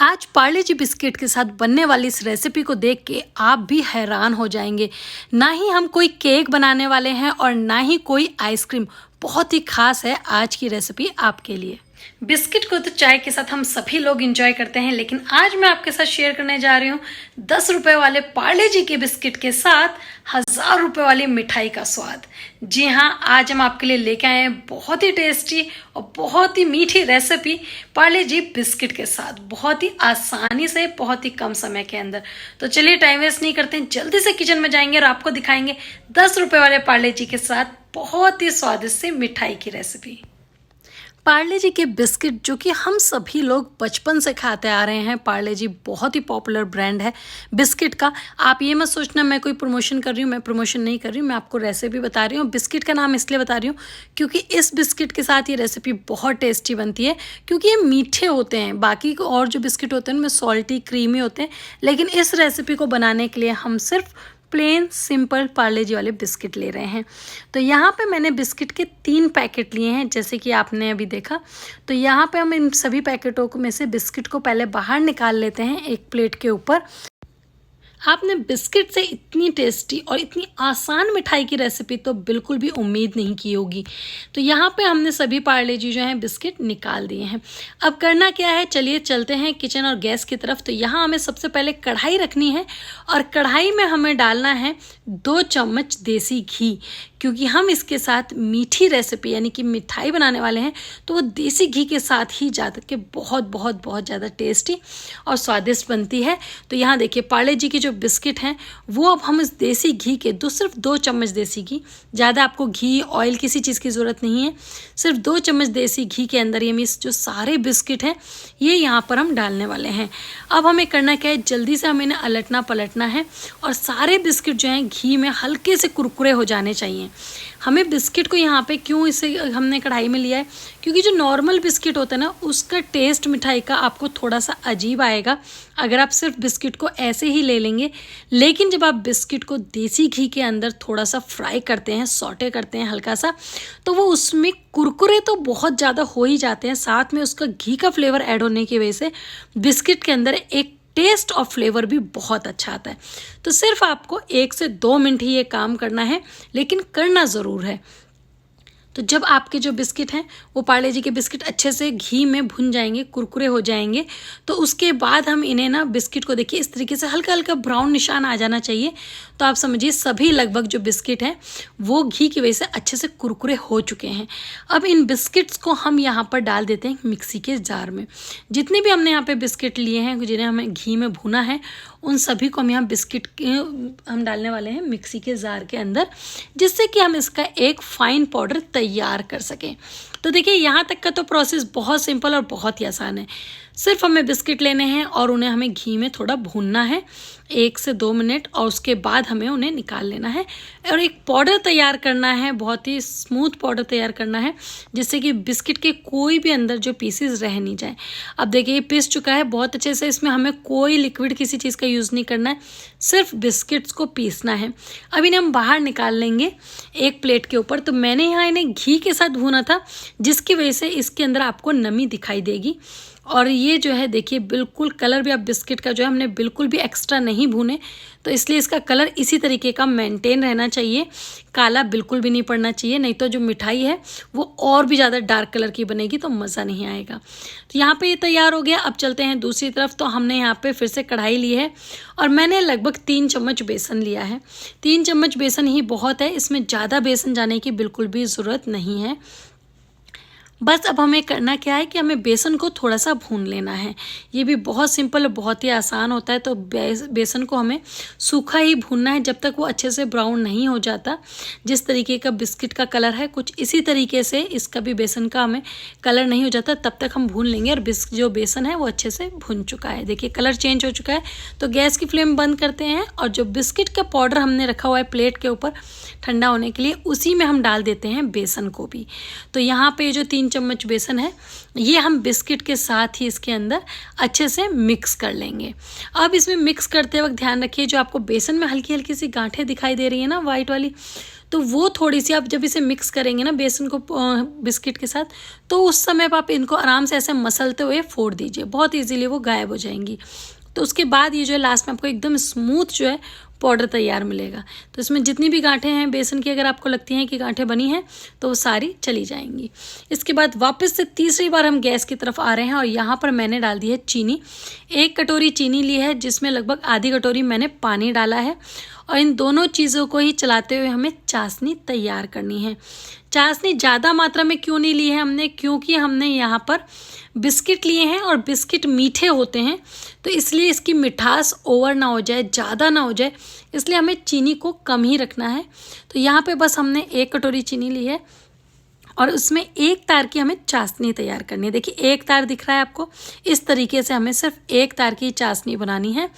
आज पार्ले जी बिस्किट के साथ बनने वाली इस रेसिपी को देख के आप भी हैरान हो जाएंगे। ना ही हम कोई केक बनाने वाले हैं और ना ही कोई आइसक्रीम। बहुत ही खास है आज की रेसिपी आपके लिए। बिस्किट को तो चाय के साथ हम सभी लोग एंजॉय करते हैं, लेकिन आज मैं आपके साथ शेयर करने जा रही हूँ 10 रुपए वाले पार्ले जी के बिस्किट के साथ 1000 रुपए वाली मिठाई का स्वाद। जी हाँ, आज हम आपके लिए लेके आए हैं बहुत ही टेस्टी और बहुत ही मीठी रेसिपी पार्ले जी बिस्किट के साथ, बहुत ही आसानी से, बहुत ही कम समय के अंदर। तो चलिए टाइम वेस्ट नहीं करते हैं, जल्दी से किचन में जाएंगे और आपको दिखाएंगे 10 रुपए वाले पार्ले जी के साथ बहुत ही स्वादिष्ट सी मिठाई की रेसिपी। पार्ले जी के बिस्किट जो कि हम सभी लोग बचपन से खाते आ रहे हैं। पार्ले जी बहुत ही पॉपुलर ब्रांड है बिस्किट का। आप ये मत सोचना मैं कोई प्रमोशन कर रही हूँ, मैं प्रमोशन नहीं कर रही हूँ, मैं आपको रेसिपी बता रही हूँ। बिस्किट का नाम इसलिए बता रही हूँ क्योंकि इस बिस्किट के साथ ये रेसिपी बहुत टेस्टी बनती है, क्योंकि ये मीठे होते हैं। बाकी और जो बिस्किट होते हैं उनमें सॉल्टी क्रीमी होते हैं, लेकिन इस रेसिपी को बनाने के लिए हम सिर्फ प्लेन सिंपल पार्ले जी वाले बिस्किट ले रहे हैं। तो यहाँ पे मैंने बिस्किट के 3 पैकेट लिए हैं, जैसे कि आपने अभी देखा। तो यहाँ पे हम इन सभी पैकेटों में से बिस्किट को पहले बाहर निकाल लेते हैं एक प्लेट के ऊपर। आपने बिस्किट से इतनी टेस्टी और इतनी आसान मिठाई की रेसिपी तो बिल्कुल भी उम्मीद नहीं की होगी। तो यहाँ पे हमने सभी पार्ले जी जो हैं बिस्किट निकाल दिए हैं। अब करना क्या है, चलिए चलते हैं किचन और गैस की तरफ। तो यहाँ हमें सबसे पहले कढ़ाई रखनी है और कढ़ाई में हमें डालना है 2 चम्मच देसी घी, क्योंकि हम इसके साथ मीठी रेसिपी यानी कि मिठाई बनाने वाले हैं। तो वो देसी घी के साथ ही जा के बहुत बहुत बहुत ज़्यादा टेस्टी और स्वादिष्ट बनती है। तो यहाँ देखिए पार्ले जी की जो बिस्किट हैं वो अब हम इस देसी घी के सिर्फ 2 चम्मच देसी घी, ज़्यादा आपको घी ऑयल किसी चीज़ की ज़रूरत नहीं है, सिर्फ 2 चम्मच देसी घी के अंदर ये जो सारे बिस्किट हैं ये यहाँ पर हम डालने वाले हैं। अब हमें करना क्या है, जल्दी से हमें इन्हें अलटना पलटना है और सारे बिस्किट जो हैं घी में हल्के से कुरकुरे हो जाने चाहिए। हमें बिस्किट को यहाँ पे क्यों इसे हमने कढ़ाई में लिया है, क्योंकि जो नॉर्मल बिस्किट होता है ना उसका टेस्ट मिठाई का आपको थोड़ा सा अजीब आएगा अगर आप सिर्फ बिस्किट को ऐसे ही ले लेंगे। लेकिन जब आप बिस्किट को देसी घी के अंदर थोड़ा सा फ्राई करते हैं, सॉटे करते हैं हल्का सा, तो वो उसमें कुरकुरे तो बहुत ज़्यादा हो ही जाते हैं, साथ में उसका घी का फ्लेवर ऐड होने की वजह से बिस्किट के अंदर एक टेस्ट और फ्लेवर भी बहुत अच्छा आता है। तो सिर्फ आपको 1 से 2 मिनट ही ये काम करना है, लेकिन करना ज़रूर है। तो जब आपके जो बिस्किट हैं वो पार्ले जी के बिस्किट अच्छे से घी में भुन जाएंगे, कुरकुरे हो जाएंगे, तो उसके बाद हम इन्हें ना बिस्किट को देखिए इस तरीके से हल्का हल्का ब्राउन निशान आ जाना चाहिए। तो आप समझिए सभी लगभग जो बिस्किट हैं वो घी की वजह से अच्छे से कुरकुरे हो चुके हैं। अब इन बिस्किट्स को हम यहाँ पर डाल देते हैं मिक्सी के जार में। जितने भी हमने यहाँ पे बिस्किट लिए हैं जिन्हें हमें घी में भुना है, उन सभी को हम यहाँ बिस्किट हम डालने वाले हैं मिक्सी के जार के अंदर, जिससे कि हम इसका एक फाइन पाउडर तैयार कर सकें। तो देखिए यहाँ तक का तो प्रोसेस बहुत सिंपल और बहुत ही आसान है। सिर्फ हमें बिस्किट लेने हैं और उन्हें हमें घी में थोड़ा भूनना है 1 से 2 मिनट, और उसके बाद हमें उन्हें निकाल लेना है और एक पाउडर तैयार करना है, बहुत ही स्मूथ पाउडर तैयार करना है, जिससे कि बिस्किट के कोई भी अंदर जो पीसेस रह नहीं जाए। अब देखिए ये पिस चुका है बहुत अच्छे से, इसमें हमें कोई लिक्विड किसी चीज़ का यूज़ नहीं करना है, सिर्फ बिस्किट्स को पीसना है। अब इन्हें हम बाहर निकाल लेंगे एक प्लेट के ऊपर। तो मैंने यहाँ इन्हें घी के साथ भूना था, जिसकी वजह से इसके अंदर आपको नमी दिखाई देगी। और ये जो है देखिए बिल्कुल कलर भी आप बिस्किट का जो है हमने बिल्कुल भी एक्स्ट्रा नहीं भूने, तो इसलिए इसका कलर इसी तरीके का मेंटेन रहना चाहिए, काला बिल्कुल भी नहीं पड़ना चाहिए, नहीं तो जो मिठाई है वो और भी ज़्यादा डार्क कलर की बनेगी तो मज़ा नहीं आएगा। तो यहाँ पे ये तैयार हो गया। अब चलते हैं दूसरी तरफ। तो हमने यहाँ पे फिर से कढ़ाई ली है और मैंने लगभग 3 चम्मच बेसन लिया है। 3 चम्मच बेसन ही बहुत है, इसमें ज़्यादा बेसन जाने की बिल्कुल भी ज़रूरत नहीं है। बस अब हमें करना क्या है कि हमें बेसन को थोड़ा सा भून लेना है। ये भी बहुत सिंपल और बहुत ही आसान होता है। तो बेसन को हमें सूखा ही भूनना है जब तक वो अच्छे से ब्राउन नहीं हो जाता। जिस तरीके का बिस्किट का कलर है कुछ इसी तरीके से इसका भी बेसन का हमें कलर नहीं हो जाता, तब तक हम भून लेंगे। और जो बेसन है वो अच्छे से भुन चुका है, देखिए कलर चेंज हो चुका है। तो गैस की फ्लेम बंद करते हैं और जो बिस्किट का पाउडर हमने रखा हुआ है प्लेट के ऊपर ठंडा होने के लिए, उसी में हम डाल देते हैं बेसन को भी। तो यहाँ पे जो 3 3 चम्मच बेसन है, ये हम बिस्किट के साथ ही इसके अंदर अच्छे से मिक्स कर लेंगे। अब इसमें मिक्स करते वक्त ध्यान रखिए, जो आपको बेसन में हल्की हल्की सी गांठें दिखाई दे रही है ना वाइट वाली, तो वो थोड़ी सी आप जब इसे मिक्स करेंगे ना बेसन को बिस्किट के साथ, तो उस समय आप इनको आराम से ऐसे मसलते हुए फोड़ दीजिए, बहुत ईजीली वो गायब हो जाएंगी। तो उसके बाद ये जो है लास्ट में आपको एकदम स्मूथ जो है पाउडर तैयार मिलेगा। तो इसमें जितनी भी गांठें हैं बेसन की, अगर आपको लगती हैं कि गांठें बनी हैं, तो वो सारी चली जाएंगी। इसके बाद वापस से तीसरी बार हम गैस की तरफ आ रहे हैं और यहाँ पर मैंने डाल दी है चीनी। 1 कटोरी चीनी ली है, जिसमें लगभग आधी कटोरी मैंने पानी डाला है। और इन दोनों चीज़ों को ही चलाते हुए हमें चाशनी तैयार करनी है। चाशनी ज़्यादा मात्रा में क्यों नहीं ली है हमने, क्योंकि हमने यहाँ पर बिस्किट लिए हैं और बिस्किट मीठे होते हैं, तो इसलिए इसकी मिठास ओवर ना हो जाए, ज़्यादा ना हो जाए, इसलिए हमें चीनी को कम ही रखना है। तो यहाँ पे बस हमने 1 कटोरी चीनी ली है और उसमें 1 तार की हमें चाशनी तैयार करनी है। देखिए 1 तार दिख रहा है आपको, इस तरीके से हमें सिर्फ 1 तार की चाशनी बनानी है।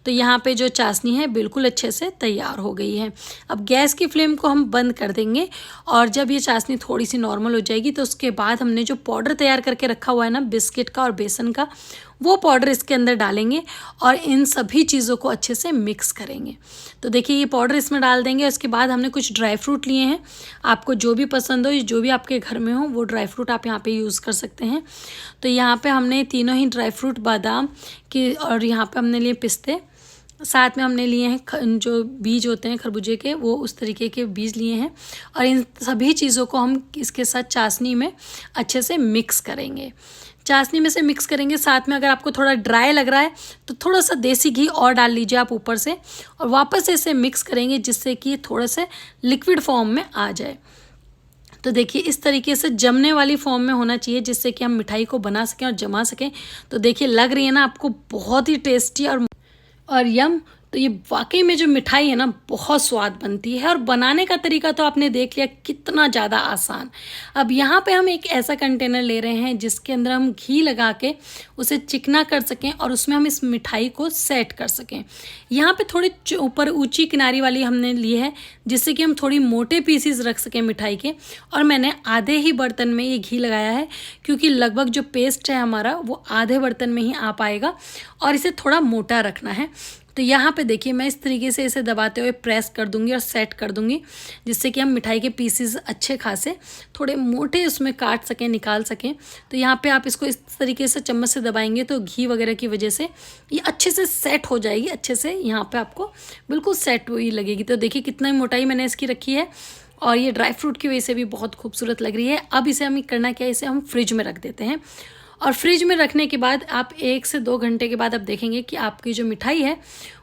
तो यहाँ पे जो चाशनी है बिल्कुल अच्छे से तैयार हो गई है। अब गैस की फ्लेम को हम बंद कर देंगे और जब ये चाशनी थोड़ी सी नॉर्मल हो जाएगी, तो उसके बाद हमने जो पाउडर तैयार करके रखा हुआ है ना बिस्किट का और बेसन का, वो पाउडर इसके अंदर डालेंगे और इन सभी चीज़ों को अच्छे से मिक्स करेंगे। तो देखिए ये पाउडर इसमें डाल देंगे। उसके बाद हमने कुछ ड्राई फ्रूट लिए हैं, आपको जो भी पसंद हो, जो भी आपके घर में हो, वो ड्राई फ्रूट आप यहाँ पे यूज़ कर सकते हैं। तो यहाँ पे हमने तीनों ही ड्राई फ्रूट, बादाम की, और यहाँ पे हमने लिए पिस्ते, साथ में हमने लिए हैं जो बीज होते हैं खरबूजे के, वो उस तरीके के बीज लिए हैं। और इन सभी चीज़ों को हम इसके साथ चाशनी में अच्छे से मिक्स करेंगे। चाशनी में से मिक्स करेंगे, साथ में अगर आपको थोड़ा ड्राई लग रहा है तो थोड़ा सा देसी घी और डाल लीजिए आप ऊपर से, और वापस से इसे मिक्स करेंगे जिससे कि थोड़ा से लिक्विड फॉर्म में आ जाए। तो देखिए इस तरीके से जमने वाली फॉर्म में होना चाहिए, जिससे कि हम मिठाई को बना सकें और जमा सकें। तो देखिए लग रही है ना आपको बहुत ही टेस्टी और यम। तो ये वाकई में जो मिठाई है ना बहुत स्वाद बनती है, और बनाने का तरीका तो आपने देख लिया कितना ज़्यादा आसान। अब यहाँ पे हम एक ऐसा कंटेनर ले रहे हैं जिसके अंदर हम घी लगा के उसे चिकना कर सकें और उसमें हम इस मिठाई को सेट कर सकें। यहाँ पे थोड़ी ऊपर ऊंची किनारी वाली हमने ली है, जिससे कि हम थोड़ी मोटे पीसीज रख सकें मिठाई के। और मैंने आधे ही बर्तन में ये घी लगाया है, क्योंकि लगभग जो पेस्ट है हमारा वो आधे बर्तन में ही आ पाएगा, और इसे थोड़ा मोटा रखना है। तो यहाँ पे देखिए मैं इस तरीके से इसे दबाते हुए प्रेस कर दूंगी और सेट कर दूंगी, जिससे कि हम मिठाई के पीसेस अच्छे खासे थोड़े मोटे उसमें काट सकें, निकाल सकें। तो यहाँ पे आप इसको इस तरीके से चम्मच से दबाएंगे तो घी वगैरह की वजह से ये अच्छे से सेट हो जाएगी, अच्छे से यहाँ पे आपको बिल्कुल सेट हुई लगेगी। तो देखिए कितना ही मोटाई मैंने इसकी रखी है, और ये ड्राई फ्रूट की वजह से भी बहुत खूबसूरत लग रही है। अब इसे हमें करना क्या है, इसे हम फ्रिज में रख देते हैं, और फ्रिज में रखने के बाद आप 1 से 2 घंटे के बाद आप देखेंगे कि आपकी जो मिठाई है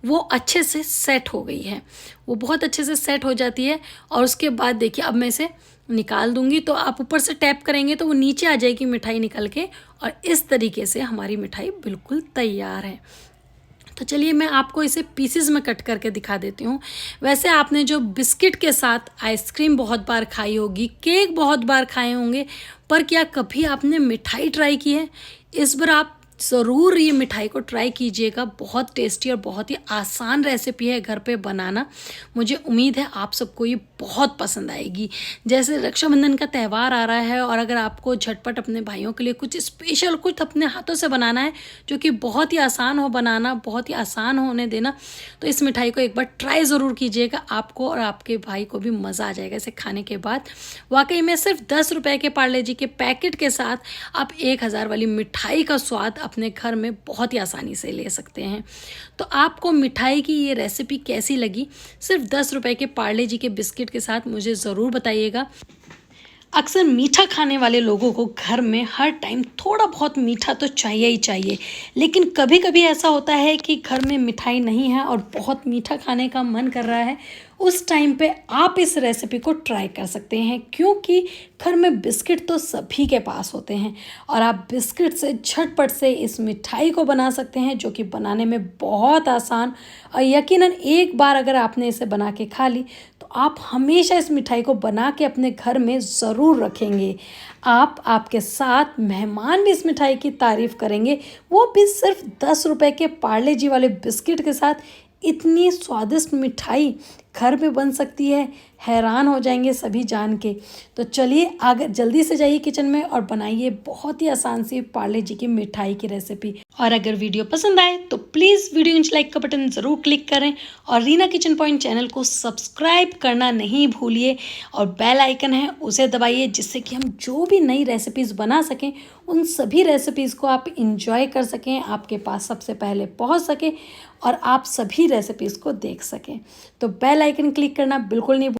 वो अच्छे से सेट हो गई है, वो बहुत अच्छे से सेट हो जाती है। और उसके बाद देखिए अब मैं इसे निकाल दूंगी, तो आप ऊपर से टैप करेंगे तो वो नीचे आ जाएगी मिठाई निकल के, और इस तरीके से हमारी मिठाई बिल्कुल तैयार है। तो चलिए मैं आपको इसे पीसेस में कट करके दिखा देती हूँ। वैसे आपने जो बिस्किट के साथ आइसक्रीम बहुत बार खाई होगी, केक बहुत बार खाए होंगे, पर क्या कभी आपने मिठाई ट्राई की है? इस बार आप ज़रूर ये मिठाई को ट्राई कीजिएगा। बहुत टेस्टी और बहुत ही आसान रेसिपी है घर पे बनाना। मुझे उम्मीद है आप सबको ये बहुत पसंद आएगी। जैसे रक्षाबंधन का त्यौहार आ रहा है, और अगर आपको झटपट अपने भाइयों के लिए कुछ स्पेशल कुछ अपने हाथों से बनाना है, जो कि बहुत ही आसान हो बनाना, बहुत ही आसान होने देना, तो इस मिठाई को एक बार ट्राई ज़रूर कीजिएगा। आपको और आपके भाई को भी मज़ा आ जाएगा इसे खाने के बाद। वाकई में सिर्फ 10 रुपये के पार्ले जी के पैकेट के साथ आप 1000 वाली मिठाई का स्वाद अपने घर में बहुत ही आसानी से ले सकते हैं। तो आपको मिठाई की ये रेसिपी कैसी लगी, सिर्फ 10 रुपये के पार्ले जी के बिस्किट के साथ मुझे ज़रूर बताइएगा। अक्सर मीठा खाने वाले लोगों को घर में हर टाइम थोड़ा बहुत मीठा तो चाहिए ही चाहिए, लेकिन कभी कभी ऐसा होता है कि घर में मिठाई नहीं है और बहुत मीठा खाने का मन कर रहा है। उस टाइम पे आप इस रेसिपी को ट्राई कर सकते हैं, क्योंकि घर में बिस्किट तो सभी के पास होते हैं, और आप बिस्किट से झटपट से इस मिठाई को बना सकते हैं, जो कि बनाने में बहुत आसान। और यकीनन एक बार अगर आपने इसे बना के खा ली तो आप हमेशा इस मिठाई को बना के अपने घर में ज़रूर रखेंगे। आप, आपके साथ मेहमान भी इस मिठाई की तारीफ़ करेंगे, वो भी सिर्फ 10 रुपये के पार्ले जी वाले बिस्किट के साथ। इतनी स्वादिष्ट मिठाई घर में बन सकती है, हैरान हो जाएंगे सभी जान के। तो चलिए आगे जल्दी से जाइए किचन में और बनाइए बहुत ही आसान सी पार्ले जी की मिठाई की रेसिपी। और अगर वीडियो पसंद आए तो प्लीज़ वीडियो नीचे लाइक का बटन ज़रूर क्लिक करें और रीना किचन पॉइंट चैनल को सब्सक्राइब करना नहीं भूलिए और बेल आइकन है उसे दबाइए, जिससे कि हम जो भी नई रेसिपीज़ बना सकें उन सभी रेसिपीज़ को आप इंजॉय कर सकें, आपके पास सबसे पहले पहुंच सके और आप सभी रेसिपीज़ को देख सकें। तो बेल आइकन क्लिक करना बिल्कुल नहीं